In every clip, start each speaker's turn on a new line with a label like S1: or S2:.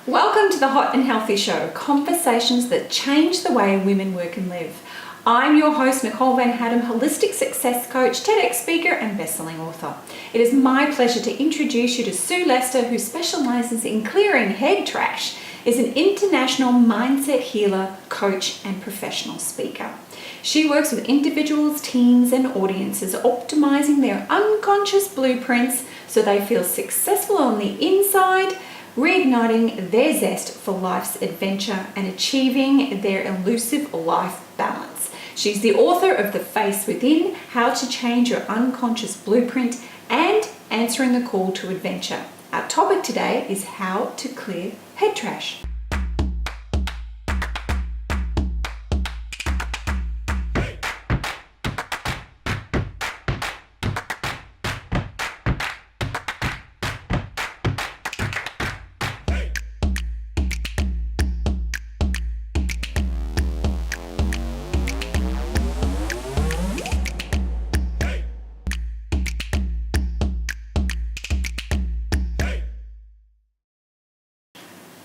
S1: Welcome to the Hot and Healthy Show, conversations that change the way women work and live. I'm your host, Nicole van Hattem, holistic success coach, TEDx speaker, and bestselling author. It is my pleasure to introduce you to Sue Lester, who specializes in clearing head trash, is an international mindset healer, coach, and professional speaker. She works with individuals, teams, and audiences, optimizing their unconscious blueprints so they feel successful on the inside, reigniting their zest for life's adventure and achieving their elusive life balance. She's the author of The Face Within, How to Change Your Unconscious Blueprint, and Answering the Call to Adventure. Our topic today is how to clear head trash.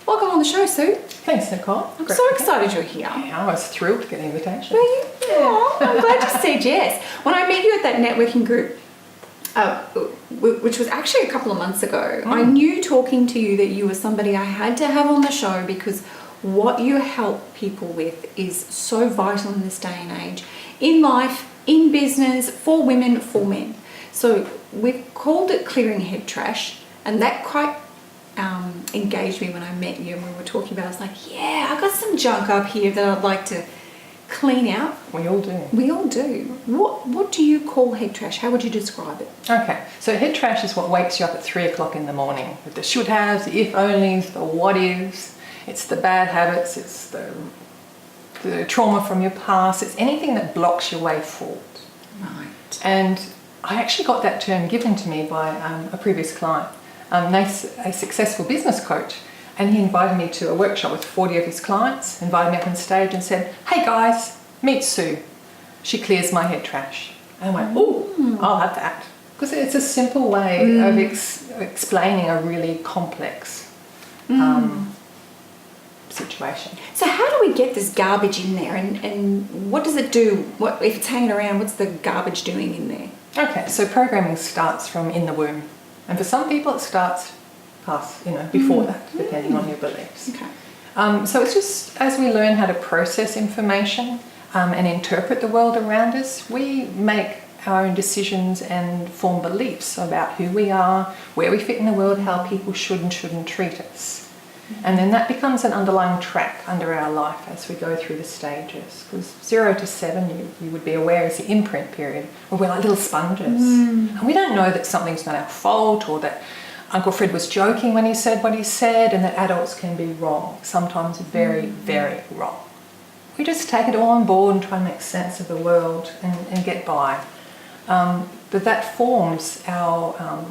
S1: Welcome on the show, Sue.
S2: Thanks, Nicole.
S1: I'm so excited you're here.
S2: Yeah, I was thrilled to get the invitation.
S1: Were you? Oh, I'm glad you said yes. When I met you at that networking group, which was actually a couple of months ago, I knew talking to you that you were somebody I had to have on the show because what you help people with is so vital in this day and age, in life, in business, for women, for men. So we've called it clearing head trash, and that quite engaged me when I met you and we were talking about it. I was like, yeah, I've got some junk up here that I'd like to clean out.
S2: We all do.
S1: We all do. What do you call head trash? How would you describe it?
S2: Okay, so head trash is what wakes you up at 3 o'clock in the morning with the should haves, the if onlys, the what ifs. It's the bad habits, it's the trauma from your past, it's anything that blocks your way forward.
S1: Right.
S2: And I actually got that term given to me by a previous client. A successful business coach, and he invited me to a workshop with 40 of his clients, invited me up on stage and said, hey guys, meet Sue. She clears my head trash. And I went, oh, I'll have that. Because it's a simple way of explaining a really complex situation.
S1: So how do we get this garbage in there and what does it do? What if it's hanging around, what's the garbage doing in there?
S2: Okay, so programming starts from in the womb. And for some people it starts past, before that, depending on your beliefs.
S1: Okay.
S2: So it's just as we learn how to process information and interpret the world around us, we make our own decisions and form beliefs about who we are, where we fit in the world, how people should and shouldn't treat us. And then that becomes an underlying track under our life as we go through the stages. Because 0 to 7, you would be aware, is the imprint period, where we're like little sponges. And we don't know that something's not our fault, or that Uncle Fred was joking when he said what he said, and that adults can be wrong, sometimes very, very wrong. We just take it all on board and try and make sense of the world and get by. But that forms our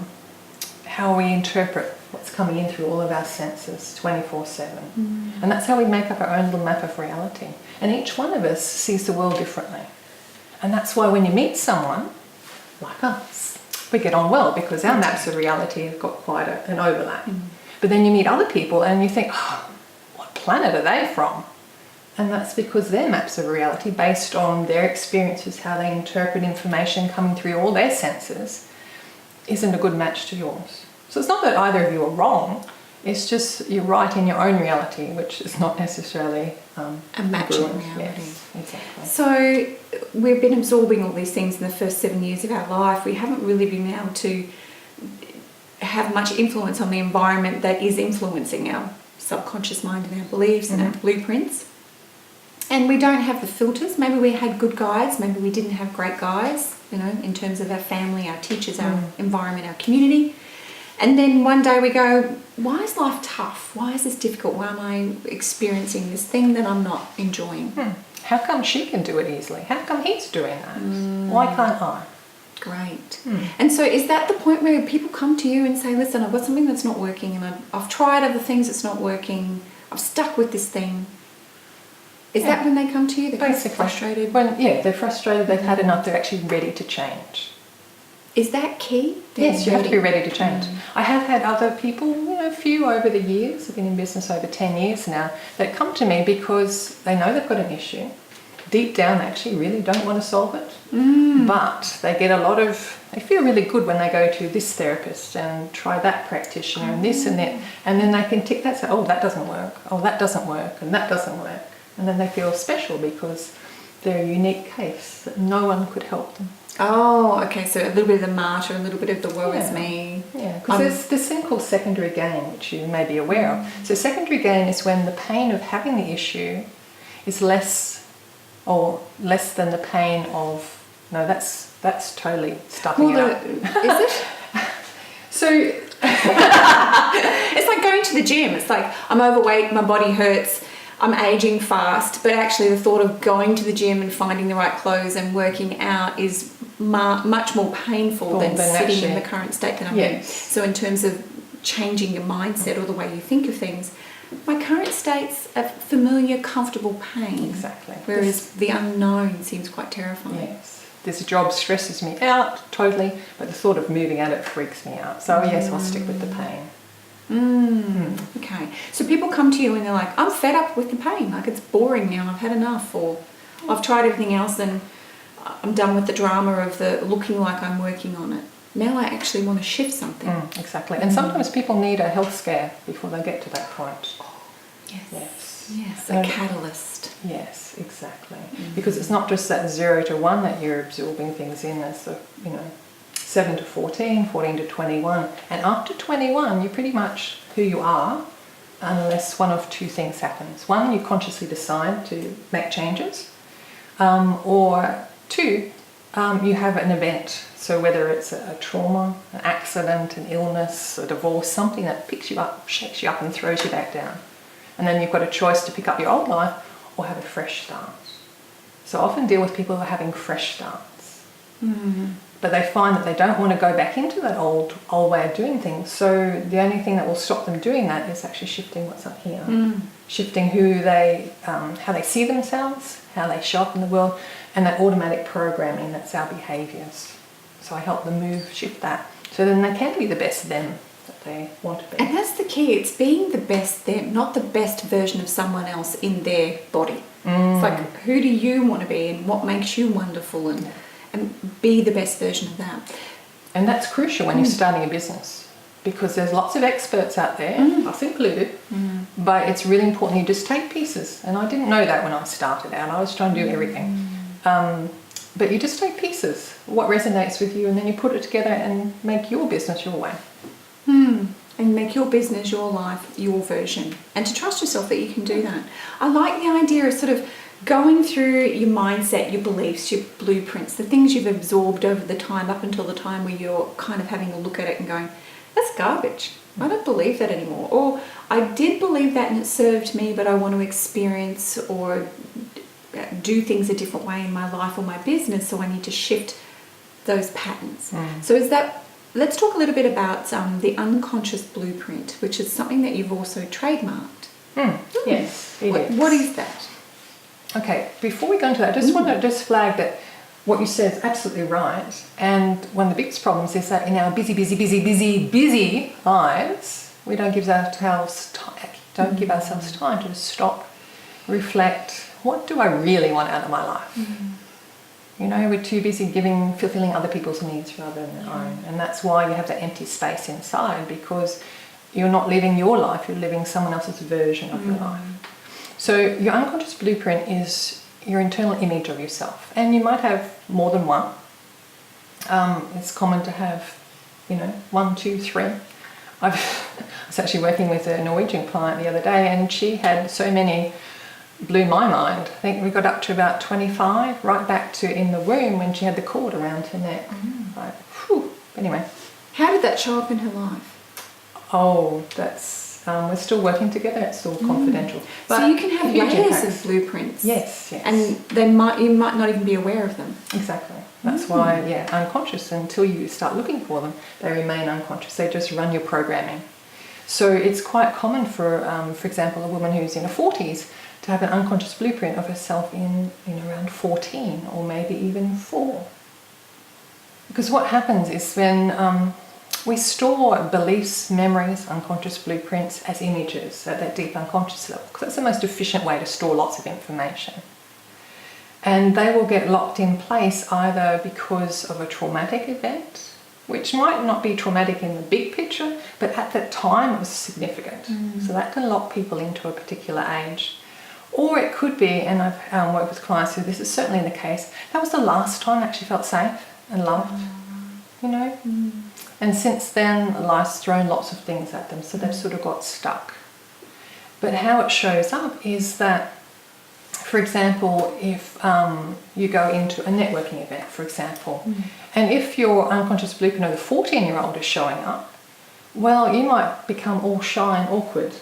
S2: how we interpret what's coming in through all of our senses 24/7. And that's how we make up our own little map of reality. And each one of us sees the world differently. And that's why when you meet someone like us, we get on well because our maps of reality have got quite an overlap. But then you meet other people and you think, oh, what planet are they from? And that's because their maps of reality, based on their experiences, how they interpret information coming through all their senses, isn't a good match to yours. So it's not that either of you are wrong, it's just you're right in your own reality, which is not necessarily
S1: a matching reality.
S2: Yes, exactly.
S1: So we've been absorbing all these things in the first 7 years of our life. We haven't really been able to have much influence on the environment that is influencing our subconscious mind and our beliefs and our blueprints. And we don't have the filters. Maybe we had good guides, maybe we didn't have great guides, in terms of our family, our teachers, our environment, our community. And then one day we go, why is life tough? Why is this difficult? Why am I experiencing this thing that I'm not enjoying?
S2: How come she can do it easily? How come he's doing that? Why can't I?
S1: Great. And so is that the point where people come to you and say, listen, I've got something that's not working and I've tried other things that's not working. I'm stuck with this thing. Is that when they come to you? They're basically frustrated?
S2: They're frustrated, they've had enough, they're actually ready to change.
S1: Is that key?
S2: Yes, you have to be ready to change. I have had other people, a few over the years, I've been in business over 10 years now, that come to me because they know they've got an issue. Deep down, they actually really don't want to solve it. But they get they feel really good when they go to this therapist and try that practitioner and this and that. And then they can tick that, say, oh, that doesn't work. Oh, that doesn't work. And that doesn't work. And then they feel special because they're a unique case that no one could help them.
S1: Oh, okay. So a little bit of the martyr, a little bit of the woe is me.
S2: Yeah, because there's this thing called secondary gain, which you may be aware of. So secondary gain is when the pain of having the issue is less than the pain of, no, that's totally stuffing it up.
S1: Is it?
S2: So
S1: it's like going to the gym. It's like I'm overweight, my body hurts, I'm aging fast, but actually the thought of going to the gym and finding the right clothes and working out is much more painful than sitting in the current state that I'm in. So in terms of changing your mindset or the way you think of things, my current state's a familiar, comfortable pain.
S2: Exactly.
S1: Whereas the unknown seems quite terrifying.
S2: Yes. This job stresses me out totally, but the thought of moving out, it freaks me out. So yes, I'll stick with the pain.
S1: Okay. So people come to you and they're like, I'm fed up with the pain. Like, it's boring now. I've had enough. Or I've tried everything else and I'm done with the drama of the looking like I'm working on it. Now I actually want to shift something.
S2: Exactly. And sometimes people need a health scare before they get to that point.
S1: Yes, a catalyst.
S2: Yes, exactly. Because it's not just that 0 to 1 that you're absorbing things in. It's the, 7 to 14, 14 to 21. And after 21, you're pretty much who you are, unless one of two things happens. One, you consciously decide to make changes. Or two, you have an event. So whether it's a trauma, an accident, an illness, a divorce, something that picks you up, shakes you up and throws you back down. And then you've got a choice to pick up your old life or have a fresh start. So I often deal with people who are having fresh starts. But they find that they don't want to go back into that old way of doing things. So the only thing that will stop them doing that is actually shifting what's up here. Shifting how they see themselves, how they show up in the world, and that automatic programming, that's our behaviours. So I help them shift that. So then they can be the best them that they want to be.
S1: And that's the key. It's being the best them, not the best version of someone else in their body. It's like, who do you want to be and what makes you wonderful, and be the best version of that.
S2: And that's crucial when you're starting a business, because there's lots of experts out there, us included, but it's really important you just take pieces. And I didn't know that when I started out. I was trying to do everything. But you just take pieces, what resonates with you, and then you put it together and make your business your way.
S1: And make your business, your life, your version. And to trust yourself that you can do that. I like the idea of sort of going through your mindset, your beliefs, your blueprints, the things you've absorbed over the time, up until the time where you're kind of having a look at it and going, that's garbage. I don't believe that anymore. Or I did believe that and it served me, but I want to experience or do things a different way in my life or my business, so I need to shift those patterns. So let's talk a little bit about the unconscious blueprint, which is something that you've also trademarked.
S2: Yes,
S1: What is that?
S2: Okay, before we go into that, I just want to flag that what you said is absolutely right. And one of the biggest problems is that in our busy lives, we don't give ourselves time to stop, reflect. What do I really want out of my life? We're too busy fulfilling other people's needs rather than our own. And that's why you have that empty space inside, because you're not living your life, you're living someone else's version of your life. So your unconscious blueprint is your internal image of yourself. And you might have more than one. It's common to have, 1, 2, 3. I was actually working with a Norwegian client the other day, and she had so many, blew my mind. I think we got up to about 25, right back to in the womb when she had the cord around her neck. Like, whew. Anyway.
S1: How did that show up in her life?
S2: Oh, that's... we're still working together. It's still confidential. But
S1: so you can have layers of blueprints.
S2: Yes.
S1: And you might not even be aware of them.
S2: Exactly. That's why, unconscious, until you start looking for them, they remain unconscious. They just run your programming. So it's quite common for example, a woman who's in her 40s to have an unconscious blueprint of herself in around 14 or maybe even 4. Because what happens is when we store beliefs, memories, unconscious blueprints as images at that deep unconscious level, because that's the most efficient way to store lots of information. And they will get locked in place either because of a traumatic event, which might not be traumatic in the big picture, but at that time it was significant. So that can lock people into a particular age. Or it could be, and I've worked with clients who this is certainly the case, that was the last time I actually felt safe and loved, you know. And since then, life's thrown lots of things at them, so they've sort of got stuck. But how it shows up is that, for example, if you go into a networking event, for example, and if your unconscious blueprint of the 14-year-old is showing up, well, you might become all shy and awkward.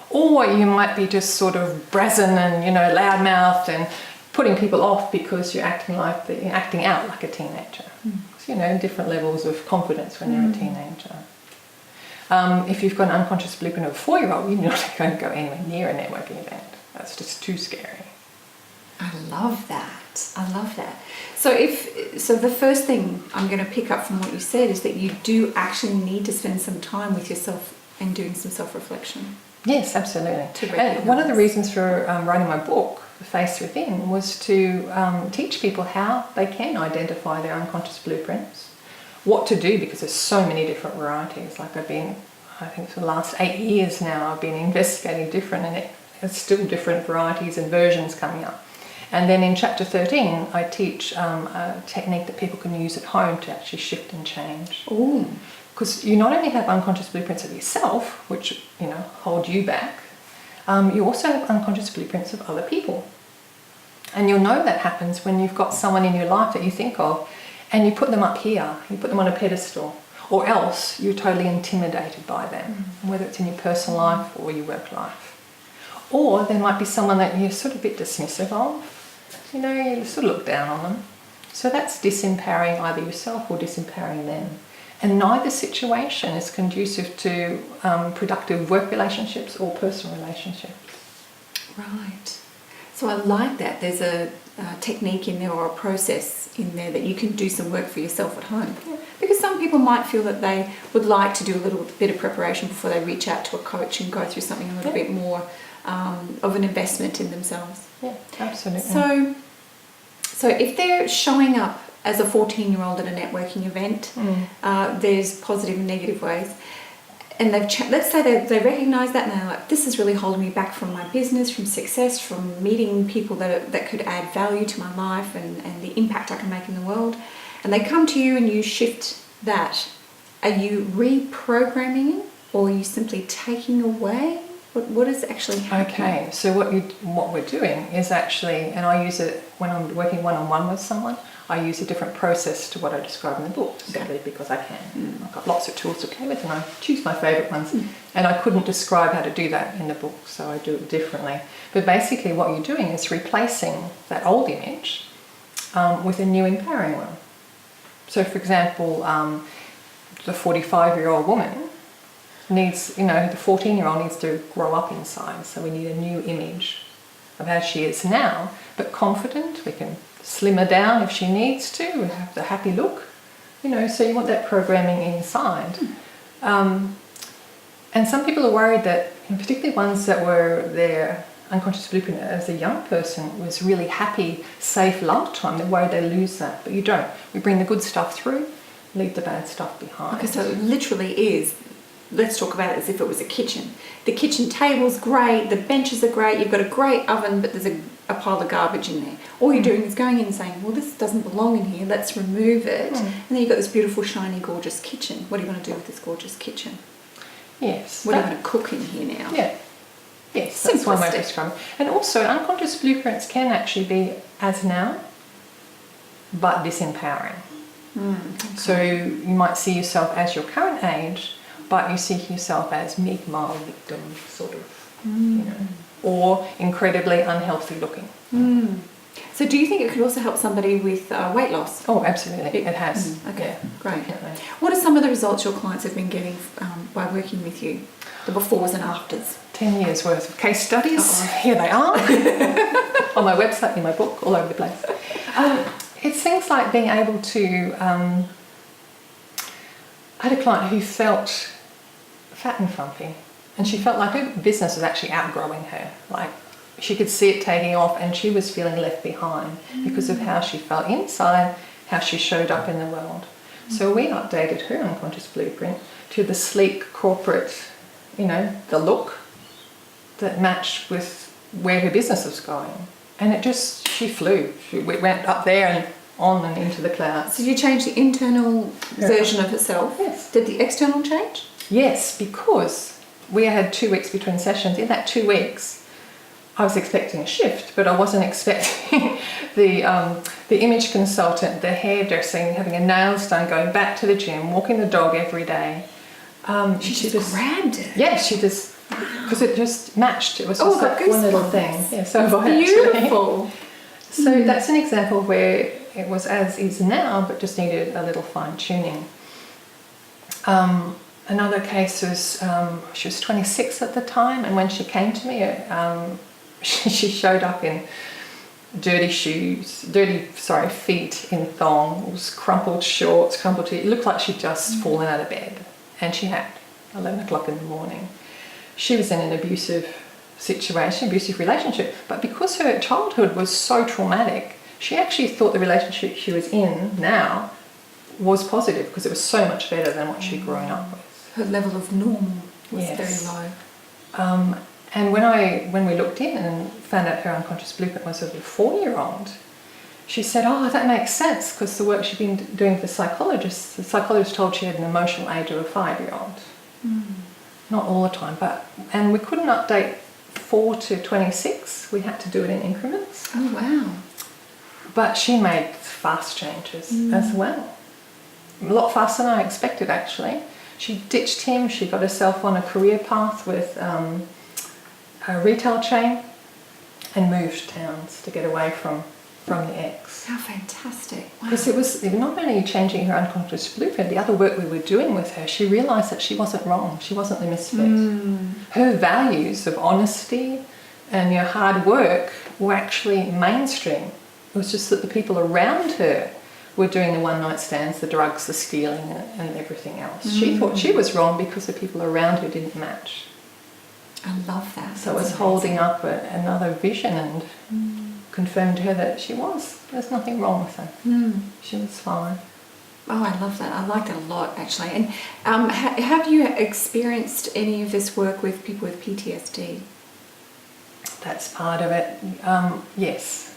S2: Or you might be just sort of brazen and, you know, loudmouthed and putting people off because you're acting out like a teenager. So, you know, different levels of confidence when you're a teenager. If you've got an unconscious blueprint of a 4-year-old, you're not going to go anywhere near a networking event. That's just too scary.
S1: I love that. I love that. So the first thing I'm going to pick up from what you said is that you do actually need to spend some time with yourself and doing some self-reflection.
S2: Yes, absolutely. And one of the reasons for writing my book, The Face Within, was to teach people how they can identify their unconscious blueprints, what to do, because there's so many different varieties. Like I think for the last 8 years now, I've been investigating different, and it's still different varieties and versions coming up. And then in chapter 13, I teach a technique that people can use at home to actually shift and change.
S1: Ooh.
S2: Because you not only have unconscious blueprints of yourself, which, you know, hold you back, you also have unconscious blueprints of other people. And you'll know that happens when you've got someone in your life that you think of and you put them up here, you put them on a pedestal, or else you're totally intimidated by them, whether it's in your personal life or your work life. Or there might be someone that you're sort of a bit dismissive of, you know, you sort of look down on them. So that's disempowering either yourself or disempowering them. And neither situation is conducive to productive work relationships or personal relationships.
S1: Right. So I like that. There's a technique in there or a process in there that you can do some work for yourself at home. Yeah. Because some people might feel that they would like to do a little bit of preparation before they reach out to a coach and go through something a little bit more of an investment in themselves.
S2: Yeah, absolutely.
S1: So if they're showing up as a 14-year-old at a networking event, there's positive and negative ways. And let's say they recognise that and they're like, this is really holding me back from my business, from success, from meeting people that could add value to my life and the impact I can make in the world. And they come to you and you shift that. Are you reprogramming or are you simply taking away? What is actually happening? Okay,
S2: so what we're doing is actually, and I use it when I'm working one-on-one with someone, I use a different process to what I describe in the book, simply because I can. I've got lots of tools to play with and I choose my favourite ones. And I couldn't describe how to do that in the book, so I do it differently. But basically what you're doing is replacing that old image with a new empowering one. So for example, the 45-year-old woman needs, the 14-year-old needs to grow up inside, so we need a new image of how she is now, but confident. We can slim her down if she needs to, have the happy look, so you want that programming inside. And some people are worried that, particularly ones that were their unconscious blueprint as a young person was really happy, safe, loved time, they're worried they lose that, but you don't. We bring the good stuff through, leave the bad stuff behind.
S1: Okay, so it literally is, let's talk about it as if it was a kitchen. The kitchen table's great, the benches are great, you've got a great oven, but there's a pile of garbage in there. All you're doing is going in and saying, well, this doesn't belong in here, let's remove it. And then you've got this beautiful, shiny, gorgeous kitchen. What are you going to do with this gorgeous kitchen?
S2: Yes.
S1: What are you going to cook in here now?
S2: Yeah. Yes, that's one way of describing it. And also, unconscious blueprints can actually be as now, but disempowering. Okay. So you might see yourself as your current age, but you see yourself as meek, mild, victim, sort of, or incredibly unhealthy looking.
S1: So do you think it could also help somebody with weight loss?
S2: Oh, yeah, it has.
S1: Okay,
S2: yeah,
S1: great.
S2: Definitely.
S1: What are some of the results your clients have been getting by working with you? The befores and afters?
S2: 10 years worth of case studies. Here they are. On my website, in my book, all over the place. It's things like being able to... I had a client who felt fat and frumpy, and she felt like her business was actually outgrowing her. Like, she could see it taking off, and she was feeling left behind because of how she felt inside, how she showed up in the world. So we updated her unconscious blueprint to the sleek corporate, the look that matched with where her business was going. And she flew. She went up there and on and into the clouds.
S1: So you changed the internal version of herself?
S2: Yes.
S1: Did the external change?
S2: Yes, because we had 2 weeks between sessions. In that 2 weeks, I was expecting a shift, but I wasn't expecting the image consultant, the hairdressing, having a nails done, going back to the gym, walking the dog every day.
S1: She just grabbed it.
S2: Yeah, she just, because it just matched. It was just
S1: that
S2: one little thing. Yeah, so beautiful. So that's an example where it was as is now, but just needed a little fine tuning. Another case was she was 26 at the time, and when she came to me, she showed up in dirty feet in thongs, crumpled shorts, crumpled teeth. It looked like she'd just fallen out of bed, and she had 11 o'clock in the morning. She was in an abusive situation, abusive relationship, but because her childhood was so traumatic, she actually thought the relationship she was in now was positive because it was so much better than what she'd grown up with.
S1: Her level of normal was very low.
S2: And when we looked in and found out her unconscious blueprint was of a 4-year-old, she said, "Oh, that makes sense," because the work she'd been doing with the psychologist told she had an emotional age of a 5-year-old. Not all the time, and we couldn't update 4 to 26. We had to do it in increments.
S1: Oh, wow.
S2: But she made fast changes as well. A lot faster than I expected, actually. She ditched him. She got herself on a career path with a retail chain and moved towns to get away from the ex.
S1: How fantastic. Wow.
S2: Because it was not only changing her unconscious blueprint, the other work we were doing with her, she realised that she wasn't wrong. She wasn't the misfit. Her values of honesty and hard work were actually mainstream. It was just that the people around her were doing the one-night stands, the drugs, the stealing, and everything else. She thought she was wrong because the people around her didn't match.
S1: I love that.
S2: So it was holding up another vision and confirmed to her that there's nothing wrong with her. She was fine.
S1: Oh, I love that. I like that a lot, actually. And have you experienced any of this work with people with PTSD?
S2: That's part of it. Yes.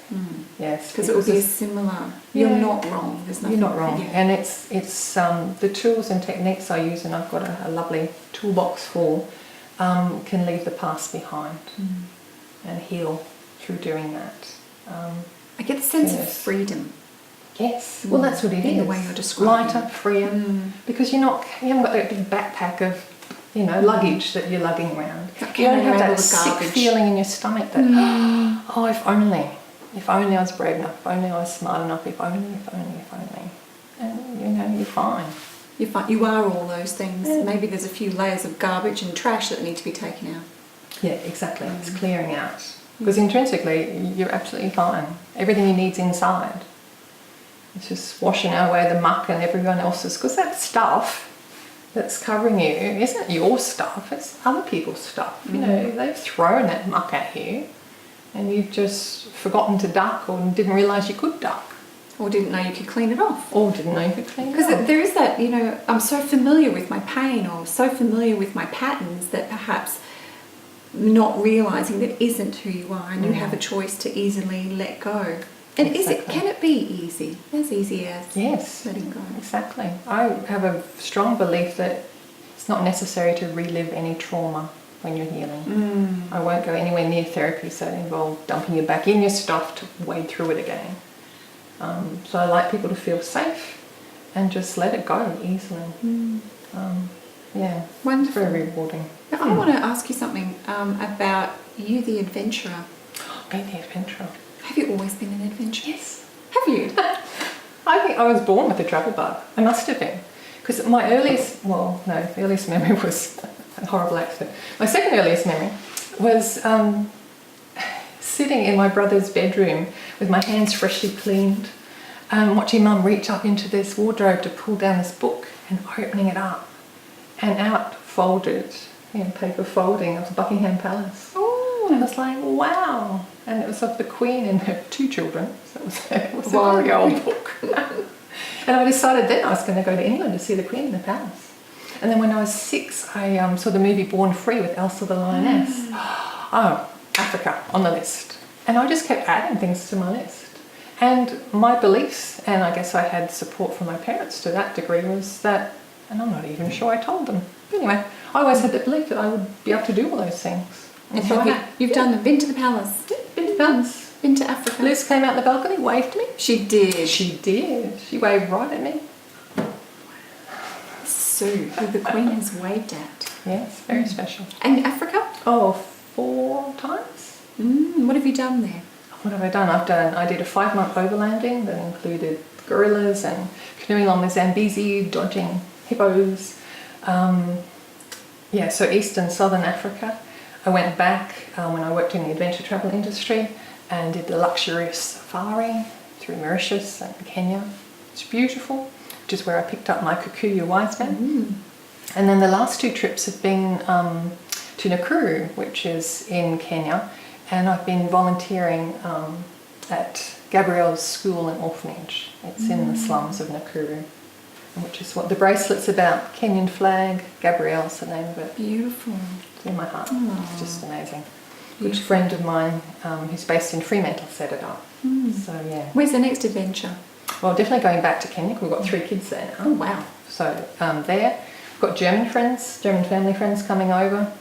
S2: Yes.
S1: Because it would be a similar. You're not wrong. There's nothing.
S2: You're not wrong. Yeah. And it's the tools and techniques I use, and I've got a lovely toolbox for, can leave the past behind and heal through doing that.
S1: I get a sense of freedom.
S2: Yes. Well, that's what it is.
S1: In the way you're describing.
S2: Lighter, freer. Because you haven't got that big backpack of, luggage that you're lugging around. You don't have that sick feeling in your stomach that, oh, if only I was brave enough, if only I was smart enough, if only. And, you're fine.
S1: You're fine. You are all those things. Yeah. Maybe there's a few layers of garbage and trash that need to be taken out.
S2: Yeah, exactly. It's clearing out. Because intrinsically, you're absolutely fine. Everything you need's inside. It's just washing away the muck and everyone else's. Because that stuff that's covering you isn't your stuff, it's other people's stuff. They've thrown that muck at you and you've just forgotten to duck or didn't realise you could duck.
S1: Or didn't know you could clean it off.
S2: Because
S1: there is that, I'm so familiar with my pain or so familiar with my patterns that perhaps not realising that isn't who you are, and you have a choice to easily let go. And can it be easy? As easy as letting go?
S2: Exactly. I have a strong belief that it's not necessary to relive any trauma when you're healing. I won't go anywhere near therapies that involve dumping you back in your stuff to wade through it again. So I like people to feel safe and just let it go easily.
S1: Wonderful.
S2: Very rewarding.
S1: Now, I want to ask you something about you, the adventurer.
S2: Me, the adventurer.
S1: Have you always been an adventurer?
S2: Yes.
S1: Have you?
S2: I think I was born with a travel bug. I must have been. Because my earliest memory was a horrible accident. My second earliest memory was sitting in my brother's bedroom with my hands freshly cleaned, watching Mum reach up into this wardrobe to pull down this book and opening it up, and out folded, paper folding of the Buckingham Palace.
S1: Oh.
S2: I was like, wow. And it was of the Queen and her 2 children. So it was a very old book. And I decided then I was going to go to England to see the Queen in the palace. And then when I was 6, I saw the movie Born Free with Elsa the Lioness. Oh, Africa on the list. And I just kept adding things to my list. And my beliefs, and I guess I had support from my parents to that degree, was that, and I'm not even sure I told them. But anyway, I always had the belief that I would be able to do all those things.
S1: And so you've done them, been to the palace?
S2: Yeah, been to the palace.
S1: Been to Africa?
S2: Liz came out the balcony, waved to me.
S1: She did.
S2: She did. She waved right at me.
S1: Sue, who the Queen has waved at.
S2: Yes, very special.
S1: And Africa?
S2: Oh, 4 times.
S1: What have you done there?
S2: What have I done? I did a 5-month overlanding that included gorillas and canoeing along the Zambezi, dodging hippos. So East and Southern Africa. I went back when I worked in the adventure travel industry and did the luxurious safari through Mauritius and Kenya. It's beautiful, which is where I picked up my Kikuyu wise man. And then the last 2 trips have been to Nakuru, which is in Kenya, and I've been volunteering at Gabrielle's School and Orphanage. It's in the slums of Nakuru, which is what the bracelet's about. Kenyan flag, Gabrielle's the name of it.
S1: Beautiful.
S2: It's in my heart.
S1: Aww.
S2: It's just amazing. Good friend of mine who's based in Fremantle set it up. So yeah.
S1: Where's the next adventure?
S2: Well, definitely going back to Kenya. We've got 3 kids there now.
S1: Oh wow.
S2: So there. We've got German family friends coming over.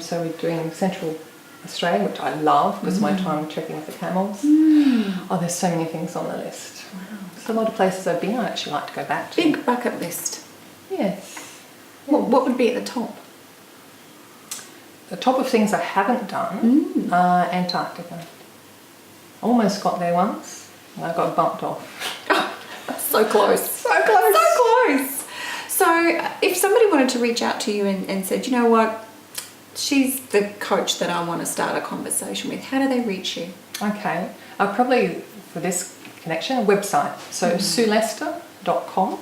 S2: So we're doing Central Australia, which I love because of my time trekking with the camels. Oh, there's so many things on the list.
S1: Wow.
S2: There's a lot of places I've been I'd actually like to go back to.
S1: Big bucket list.
S2: Yes.
S1: What would be at the top?
S2: The top of things I haven't done, Antarctica. Almost got there once, and I got bumped off.
S1: So close.
S2: So close.
S1: So close. So if somebody wanted to reach out to you and said, you know what, she's the coach that I want to start a conversation with, how do they reach you?
S2: Okay. Probably for this connection, a website. So sulester.com.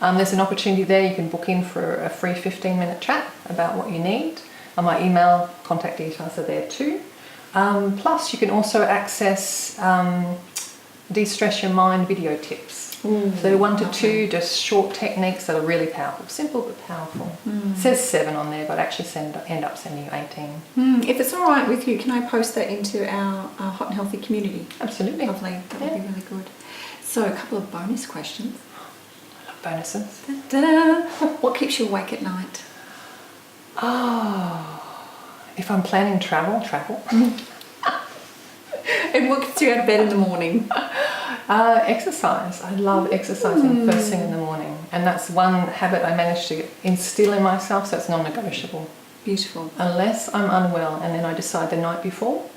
S2: There's an opportunity there. You can book in for a free 15-minute chat about what you need. My email contact details are there too. Plus, you can also access De-Stress Your Mind video tips. So 1 to 2, just short techniques that are really powerful. Simple but powerful. It says 7 on there, but actually end up sending you 18.
S1: If it's all right with you, can I post that into our Hot and Healthy community?
S2: Absolutely.
S1: Lovely. That would be really good. So a couple of bonus questions.
S2: I love bonuses.
S1: Da-da. What keeps you awake at night?
S2: If I'm planning travel.
S1: And what gets you out of bed in the morning?
S2: Exercise. I love exercising first thing in the morning, and that's one habit I managed to instill in myself, so it's non-negotiable.
S1: Beautiful.
S2: Unless I'm unwell and then I decide the night before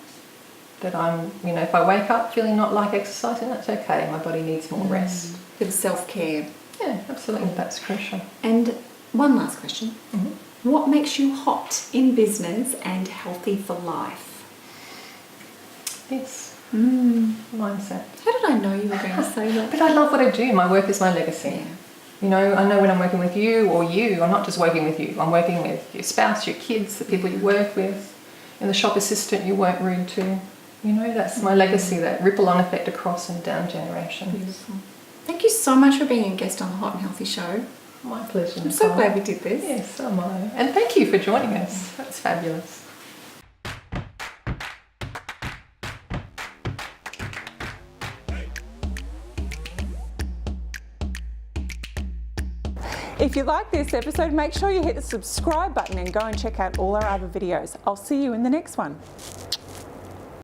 S2: that I'm, if I wake up feeling not like exercising, that's okay. My body needs more rest.
S1: Bit of self-care.
S2: Yeah, absolutely. That's crucial.
S1: And one last question. What makes you hot in business and healthy for life?
S2: This mindset.
S1: How did I know you were going to say that?
S2: But I love what I do. My work is my legacy.
S1: Yeah.
S2: I know when I'm working with you, I'm not just working with you. I'm working with your spouse, your kids, the people you work with, and the shop assistant you weren't rude to. That's my legacy, that ripple-on effect across and down generations.
S1: Beautiful. Thank you so much for being a guest on the Hot and Healthy Show.
S2: My pleasure.
S1: I'm so glad we did this.
S2: Yes, so am I. And thank you for joining us. That's fabulous.
S3: If you like this episode, make sure you hit the subscribe button and go and check out all our other videos. I'll see you in the next one.